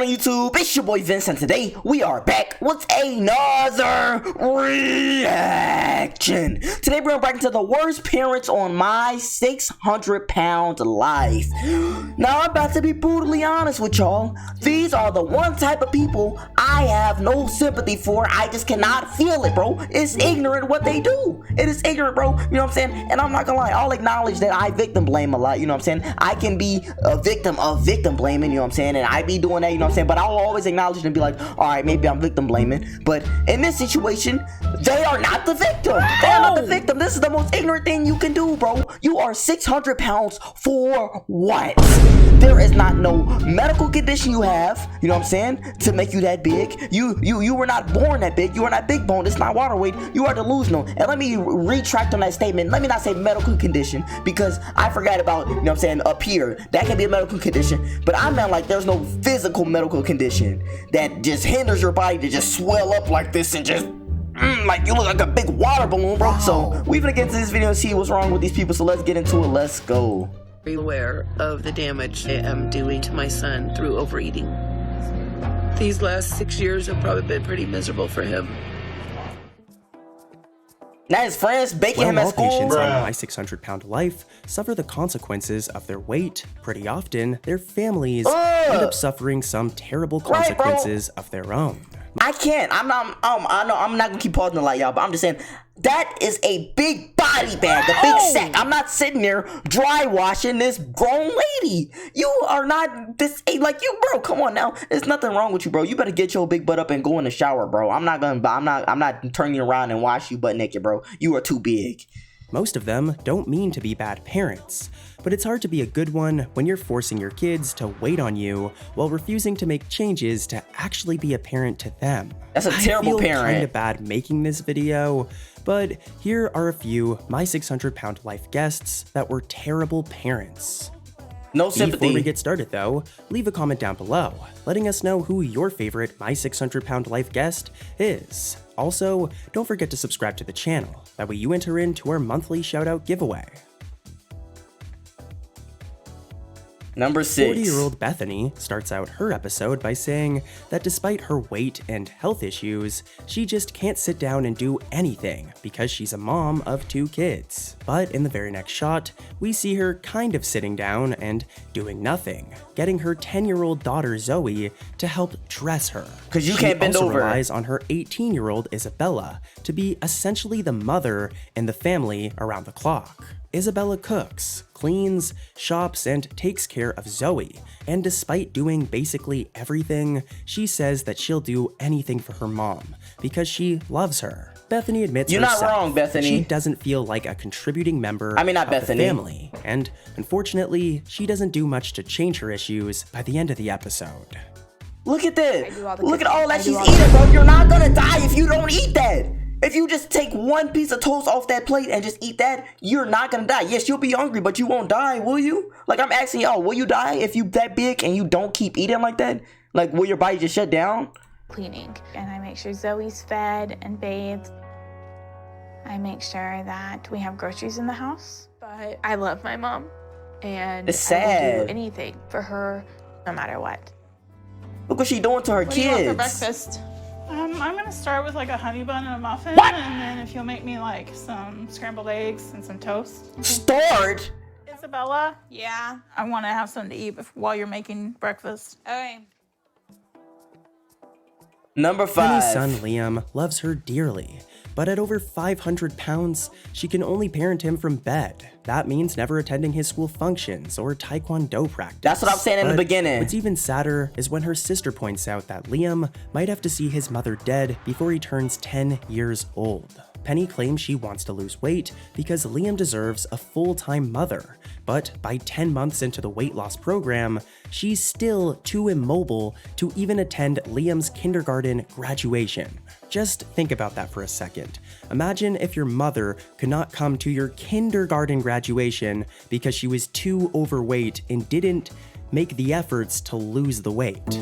going on YouTube? It's your boy Vince, and today we are back with another reaction. Today we're back into the worst parents on my 600-pound life. Now I'm about to be brutally honest with y'all. These are the one type of people I have no sympathy for. I just cannot feel it, bro. It's ignorant what they do. It is ignorant, bro. You know what I'm saying? And I'm not gonna lie, I'll acknowledge that I victim blame a lot. You know what I'm saying? I can be a victim of victim blaming, you know what I'm saying? And I be doing that, you know what I'm saying? But I'll always acknowledge it and be like, all right, maybe I'm victim blaming. But in this situation, they are not the victim. They are not the victim. This is the most ignorant thing you can do, bro. You are 600 pounds for what? There is not no medical condition you have, you know what I'm saying, to make you that big. You were not born that big. You are not big bone. It's not water weight. You are delusional. And let me retract on that statement. Let me not say medical condition, because I forgot about, you know what I'm saying, up here. That can be a medical condition. But I meant like there's no physical medical condition that just hinders your body to just swell up like this and just like you look like a big water balloon, bro. So we're gonna get into this video and see what's wrong with these people. So let's get into it. Let's go. Be aware of the damage I am doing to my son through overeating. These last 6 years have probably been pretty miserable for him. Now his friends baking him at school. Patients on my 600-pound life suffer the consequences of their weight. Pretty often, their families end up suffering some terrible consequences of their own. I can't. I know I'm not gonna keep pausing a lot, y'all, but I'm just saying that is a big body bag, a big sack. I'm not sitting there dry washing this grown lady. You are not this like you, bro. Come on now. There's nothing wrong with you, bro. You better get your big butt up and go in the shower, bro. I'm not turning you around and wash you butt naked, bro. You are too big. Most of them don't mean to be bad parents, but it's hard to be a good one when you're forcing your kids to wait on you while refusing to make changes to actually be a parent to them. That's a terrible parent. I feel kind of bad making this video, but here are a few my 600-pound life guests that were terrible parents. No sympathy. Before we get started though, leave a comment down below, letting us know who your favorite My 600-Pound Life guest is. Also, don't forget to subscribe to the channel, that way you enter into our monthly shoutout giveaway. Number 6. 40-year-old Bethany starts out her episode by saying that despite her weight and health issues, she just can't sit down and do anything because she's a mom of 2 kids. But in the very next shot, we see her kind of sitting down and doing nothing, getting her 10-year-old daughter Zoe to help dress her. Because you can't bend over. She also relies on her 18-year-old Isabella to be essentially the mother in the family around the clock. Isabella cooks, cleans, shops, and takes care of Zoe, and despite doing basically everything, she says that she'll do anything for her mom because she loves her. Bethany admits You're herself not wrong, Bethany. She doesn't feel like a contributing member of the family, and unfortunately, she doesn't do much to change her issues by the end of the episode. Look at this. Look at all that she's eating, bro. You're not gonna die if you don't eat that. If you just take one piece of toast off that plate and just eat that, you're not gonna die. Yes, you'll be hungry, but you won't die, will you? Like, I'm asking y'all, will you die if you that big and you don't keep eating like that? Like, will your body just shut down? Cleaning, and I make sure Zoe's fed and bathed. I make sure that we have groceries in the house. But I love my mom, and it's sad. I will do anything for her, no matter what. Look what she's doing to her kids. What do you want for breakfast? I'm gonna start with like a honey bun and a muffin, and then if you'll make me like some scrambled eggs and some toast. Start? Isabella? Yeah? I want to have something to eat while you're making breakfast. Okay. Number 5. Penny's son Liam loves her dearly, but at over 500 pounds, she can only parent him from bed. That means never attending his school functions or taekwondo practice. That's what I'm saying in the beginning. What's even sadder is when her sister points out that Liam might have to see his mother dead before he turns 10 years old. Penny claims she wants to lose weight because Liam deserves a full-time mother, but by 10 months into the weight loss program, she's still too immobile to even attend Liam's kindergarten graduation. Just think about that for a second. Imagine if your mother could not come to your kindergarten graduation because she was too overweight and didn't make the efforts to lose the weight.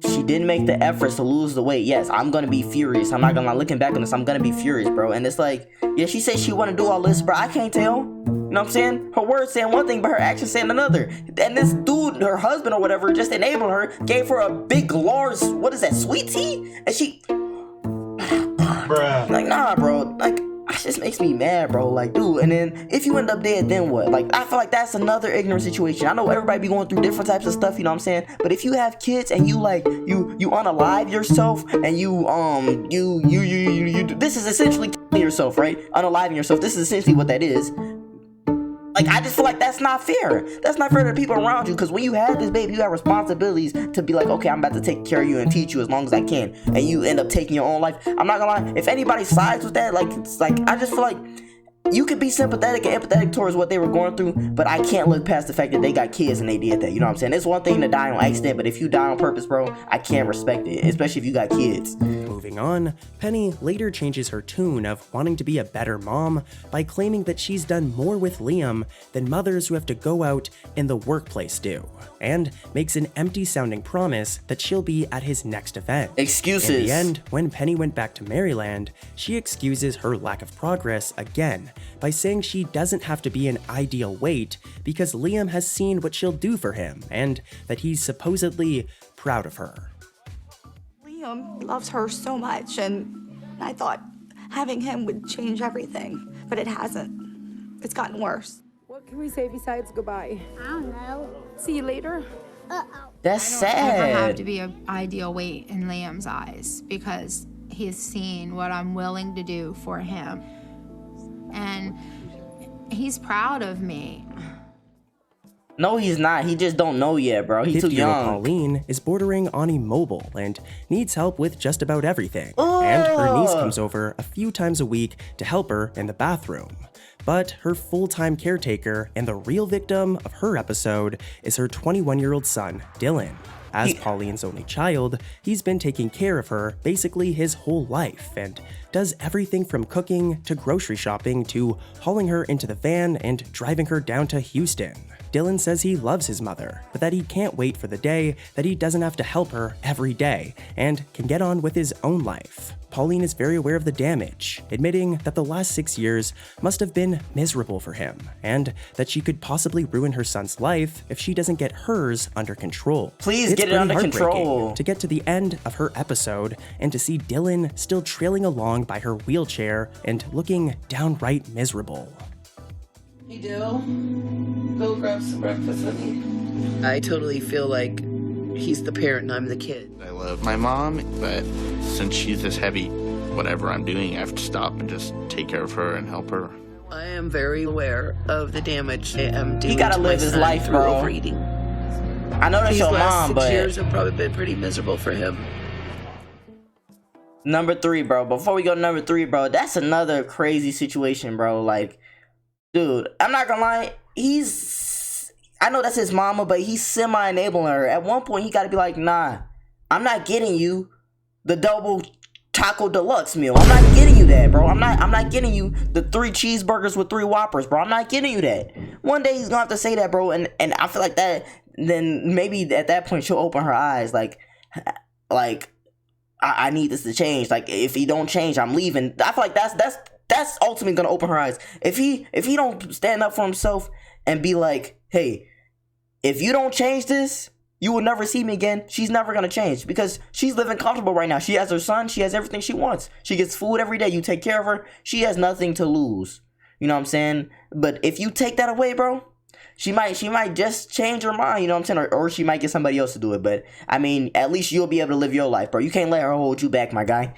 She didn't make the efforts to lose the weight. Yes, I'm gonna be furious. I'm not gonna lie. Looking back on this, I'm gonna be furious, bro. And it's like, yeah, she said she wanna do all this, bro. I can't tell. You know what I'm saying? Her words saying one thing, but her actions saying another. And this dude, her husband or whatever, just enabled her, gave her a big large, what is that, sweet tea? And she, like, nah, bro. Like, it just makes me mad, bro. Like, dude, and then if you end up dead, then what? Like, I feel like that's another ignorant situation. I know everybody be going through different types of stuff, you know what I'm saying? But if you have kids and you like you unalive yourself and you this is essentially killing yourself, right? Unaliving yourself. This is essentially what that is. Like, I just feel like that's not fair. That's not fair to the people around you, because when you have this baby, you have responsibilities to be like, okay, I'm about to take care of you and teach you as long as I can, and you end up taking your own life. I'm not gonna lie, if anybody sides with that, like, it's like, I just feel like you could be sympathetic and empathetic towards what they were going through, but I can't look past the fact that they got kids and they did that. You know what I'm saying? It's one thing to die on accident, but if you die on purpose, bro, I can't respect it, especially if you got kids. Moving on, Penny later changes her tune of wanting to be a better mom by claiming that she's done more with Liam than mothers who have to go out in the workplace do, and makes an empty-sounding promise that she'll be at his next event. Excuses. In the end, when Penny went back to Maryland, she excuses her lack of progress again by saying she doesn't have to be an ideal weight because Liam has seen what she'll do for him and that he's supposedly proud of her. Liam loves her so much, and I thought having him would change everything, but it hasn't. It's gotten worse. What can we say besides goodbye? I don't know. See you later. That's I don't ever have sad. to be an ideal weight in Liam's eyes because he's seen what I'm willing to do for him. And he's proud of me. No, he's not. He just don't know yet, bro. He's too 50-year-old young. Pauline is bordering on immobile and needs help with just about everything. And her niece comes over a few times a week to help her in the bathroom. But her full-time caretaker and the real victim of her episode is her 21-year-old son, Dylan. As Pauline's only child, he's been taking care of her basically his whole life and does everything from cooking to grocery shopping to hauling her into the van and driving her down to Houston. Dylan says he loves his mother, but that he can't wait for the day that he doesn't have to help her every day and can get on with his own life. Pauline is very aware of the damage, admitting that the last 6 years must have been miserable for him, and that she could possibly ruin her son's life if she doesn't get hers under control. Please It's get it pretty under heartbreaking control. to get to the end of her episode and to see Dylan still trailing along by her wheelchair and looking downright miserable. Hey, Dill, go grab some breakfast with me. I totally feel like he's the parent and I'm the kid. I love my mom, but since she's this heavy, whatever I'm doing, I have to stop and just take care of her and help her. I am very aware of the damage I am doing gotta to my live his son life, through bro. overeating. I know that's These your last mom, 6 but years have probably been pretty miserable for him. number 3, bro. Before we go to number 3, bro, that's another crazy situation, bro. Like, dude, I'm not gonna lie. I know that's his mama, but he's semi-enabling her. At one point, he gotta be like, nah, I'm not getting you the double taco deluxe meal. I'm not getting you that, bro. I'm not getting you the 3 cheeseburgers with 3 Whoppers, bro. I'm not getting you that. One day he's gonna have to say that, bro, and I feel like that, then maybe at that point she'll open her eyes, like I need this to change. Like, if he don't change, I'm leaving. I feel like that's ultimately gonna open her eyes. If he don't stand up for himself and be like, hey, if you don't change this, you will never see me again. She's never gonna change because she's living comfortable right now. She has her son. She has everything she wants. She gets food every day. You take care of her. She has nothing to lose. You know what I'm saying? But if you take that away, bro, she might just change her mind. You know what I'm saying? Or she might get somebody else to do it. But I mean, at least you'll be able to live your life, bro. You can't let her hold you back, my guy.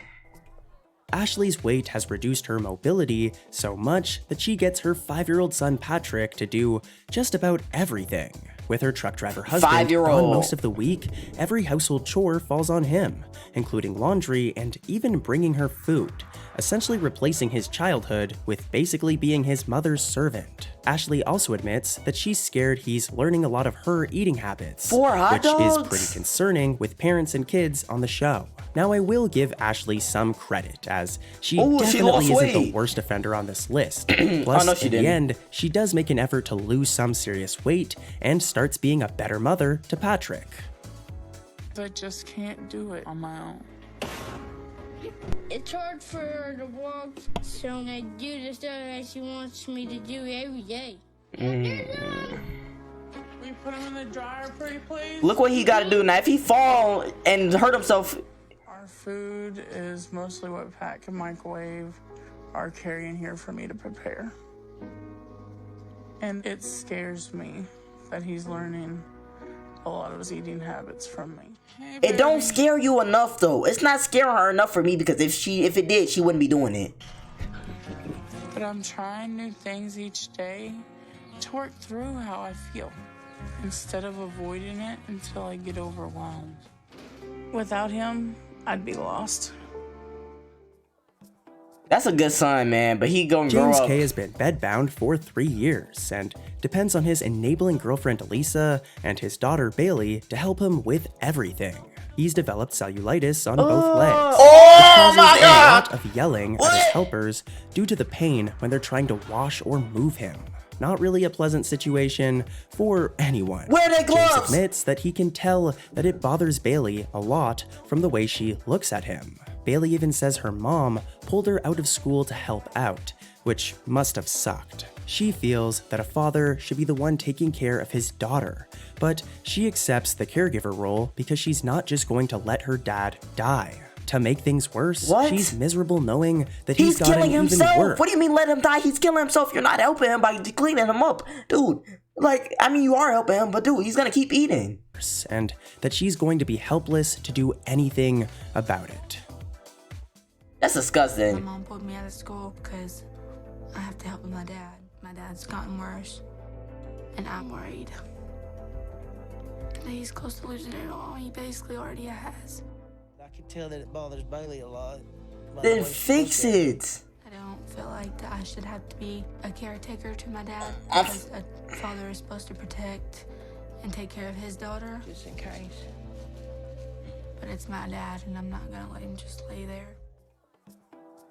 Ashley's weight has reduced her mobility so much that she gets her 5-year-old son Patrick to do just about everything. With her truck driver husband 5-year-old. on most of the week, every household chore falls on him, including laundry and even bringing her food, essentially replacing his childhood with basically being his mother's servant. Ashley also admits that she's scared he's learning a lot of her eating habits, 4 hot which dogs? is pretty concerning with parents and kids on the show. Now, I will give Ashley some credit, as she definitely lost isn't weight. the worst offender on this list. Plus, no, she in the didn't. end, she does make an effort to lose some serious weight and starts being a better mother to Patrick. I just can't do it on my own. It's hard for her to walk, so I do the stuff that she wants me to do every day. We put him in the dryer, pretty please. Look what he got to do now. If he fall and hurt himself. Our food is mostly what Pat can microwave or carry in here for me to prepare. And it scares me that he's learning a lot of his eating habits from me. Hey, It don't scare you enough though. It's not scaring her enough for me, because if it did, she wouldn't be doing it. But I'm trying new things each day to work through how I feel, instead of avoiding it until I get overwhelmed. Without him, I'd be lost. That's a good son, man, but he gonna grow James up. K has been bedbound for 3 years and depends on his enabling girlfriend Elisa and his daughter Bailey to help him with everything. He's developed cellulitis on both legs. Oh my A God! lot of yelling at his helpers due to the pain when they're trying to wash or move him. Not really a pleasant situation for anyone. Wear their James gloves! admits that he can tell that it bothers Bailey a lot from the way she looks at him. Bailey even says her mom pulled her out of school to help out, which must have sucked. She feels that a father should be the one taking care of his daughter, but she accepts the caregiver role because she's not just going to let her dad die. To make things worse, What? she's miserable knowing that he's He's killing gotten even himself. worse. What do you mean let him die? He's killing himself. You're not helping him by cleaning him up, dude. Like, I mean, you are helping him, but dude, he's gonna keep eating. And that she's going to be helpless to do anything about it. That's disgusting. My mom pulled me out of school because I have to help my dad. My dad's gotten worse, and I'm worried that he's close to losing it all. He basically already has. I can tell that it bothers Bailey a lot. Then fix it. I don't feel like that I should have to be a caretaker to my dad, I'm- because a father is supposed to protect and take care of his daughter. Just in case. But it's my dad, and I'm not gonna let him just lay there.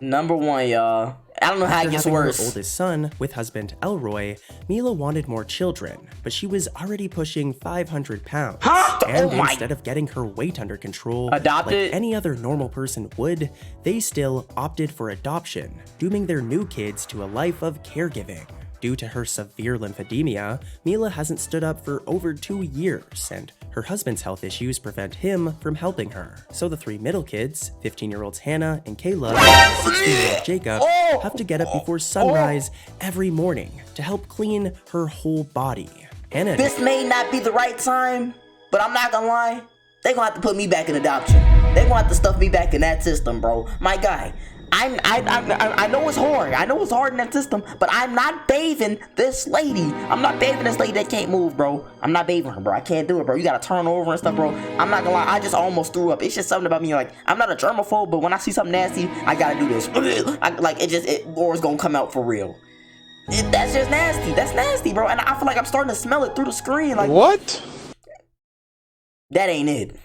Number one, y'all. I don't know how it After gets having her worse. oldest son with husband Elroy, Mila wanted more children, but she was already pushing 500 pounds. Huh? And Oh my- instead of getting her weight under control, Adopted? like any other normal person would, they still opted for adoption, dooming their new kids to a life of caregiving. Due to her severe lymphedemia, Mila hasn't stood up for over 2 years, and her husband's health issues prevent him from helping her. So the 3 middle kids, 15-year-olds Hannah and Kayla, and 16-year-old Jacob, have to get up before sunrise every morning to help clean her whole body. Hannah This may not be the right time, but I'm not gonna lie. They gonna have to put me back in adoption. They gonna have to stuff me back in that system, bro. My guy. I know it's hard. I know it's hard in that system, but I'm not bathing this lady. I'm not bathing this lady that can't move, bro. I'm not bathing her, bro. I can't do it, bro. You gotta turn over and stuff, bro. I'm not gonna lie. I just almost threw up. It's just something about me. Like, I'm not a germaphobe, but when I see something nasty, I gotta do this. Or it's gonna come out for real. That's just nasty. That's nasty, bro. And I feel like I'm starting to smell it through the screen. Like, what? That ain't it.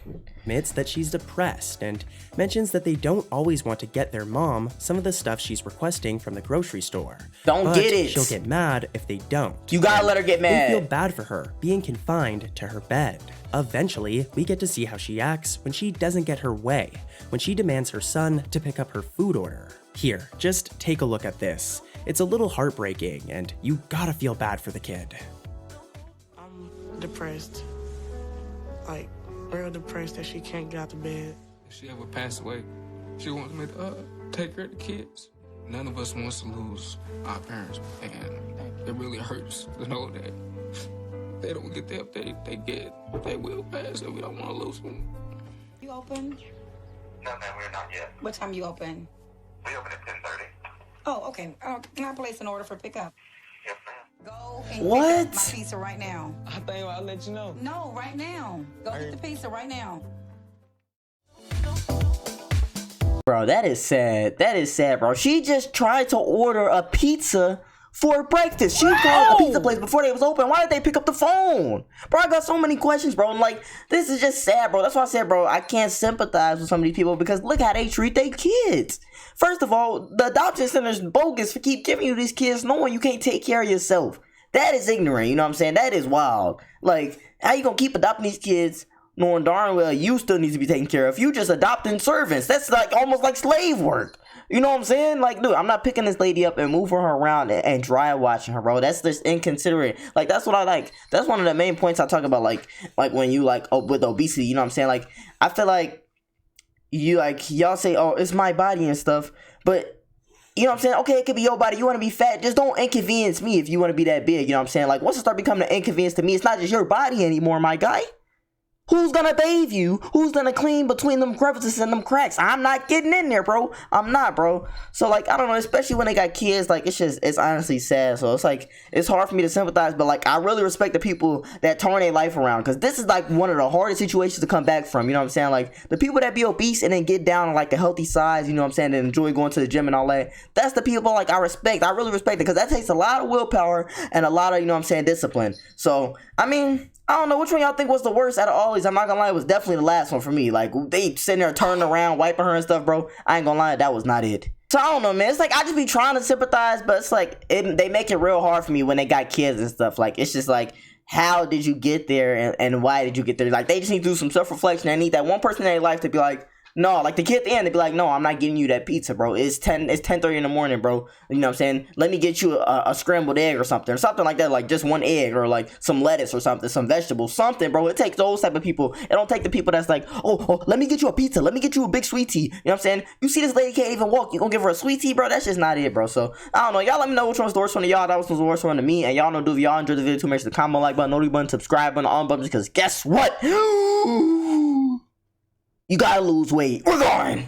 admits that she's depressed and mentions that they don't always want to get their mom some of the stuff she's requesting from the grocery store. Don't get it. She'll get mad if they don't. You gotta let her get mad. They feel bad for her being confined to her bed. Eventually, we get to see how she acts when she doesn't get her way, when she demands her son to pick up her food order. Here, just take a look at this. It's a little heartbreaking, and you gotta feel bad for the kid. I'm depressed. Like, real depressed that she can't get out of bed. If she ever passed away, she wants me to take care of the kids. None of us wants to lose our parents, and it really hurts to know that they don't get the update they will pass, and we don't want to lose them. You open? No, ma'am, we're not yet. What time you open? We open at 10:30. Oh, okay. Can I place an order for pickup? Yes, ma'am. Go and pick What? up my pizza right now. I think I'll let you know. No, right now. Go get the pizza right now. Bro, that is sad. That is sad, bro. She just tried to order a pizza for breakfast. She called the pizza place before they was open. Why did they pick up the phone? Bro, I got so many questions, bro. And like, this is just sad, bro. That's why I said, bro, I can't sympathize with some of these people because look how they treat their kids. First of all, the adoption center's bogus for keep giving you these kids knowing you can't take care of yourself. That is ignorant, you know what I'm saying? That is wild. Like, how you gonna keep adopting these kids knowing darn well you still need to be taken care of. You just adopting servants. That's like almost like slave work. You know what I'm saying? Like, dude, I'm not picking this lady up and moving her around and dry watching her, bro. That's just inconsiderate. Like, that's what I like. That's one of the main points I talk about, like when you like with obesity, you know what I'm saying? Like, I feel like you like y'all say, oh, it's my body and stuff, but you know what I'm saying? Okay, it could be your body. You want to be fat, just don't inconvenience me if you want to be that big. You know what I'm saying? Like, once it start becoming an inconvenience to me, it's not just your body anymore, my guy. Who's gonna bathe you? Who's gonna clean between them crevices and them cracks? I'm not getting in there, bro. I'm not, bro. So, like, I don't know, especially when they got kids, like, it's honestly sad. So, it's like, it's hard for me to sympathize, but, like, I really respect the people that turn their life around, because this is, like, one of the hardest situations to come back from, you know what I'm saying? Like, the people that be obese and then get down on, like, a healthy size, you know what I'm saying, and enjoy going to the gym and all that, that's the people, like, I respect. I really respect it, because that takes a lot of willpower and a lot of, you know what I'm saying, discipline. So, I mean, I don't know which one y'all think was the worst out of all these. I'm not gonna lie, it was definitely the last one for me. Like, they sitting there turning around, wiping her and stuff, bro. I ain't gonna lie, that was not it. So, I don't know, man. It's like, I just be trying to sympathize, but it's like, they make it real hard for me when they got kids and stuff. Like, it's just like, how did you get there and why did you get there? Like, they just need to do some self-reflection. They need that one person in their life to be like, no, like the kid at the end, they'd be like, no, I'm not getting you that pizza, bro. It's 10:30 in the morning, bro. You know what I'm saying? Let me get you a scrambled egg or something like that, like just one egg or like some lettuce or something, some vegetables, something, bro. It takes those type of people. It don't take the people that's like, oh, let me get you a pizza. Let me get you a big sweet tea. You know what I'm saying? You see this lady can't even walk. You gonna give her a sweet tea, bro? That's just not it, bro. So, I don't know. Y'all let me know which one's the worst one to y'all. That was the worst one to me. And y'all know, if y'all enjoyed the video too, make sure to comment, like button, notification button, subscribe button, on button, because guess what? You gotta lose weight. We're going.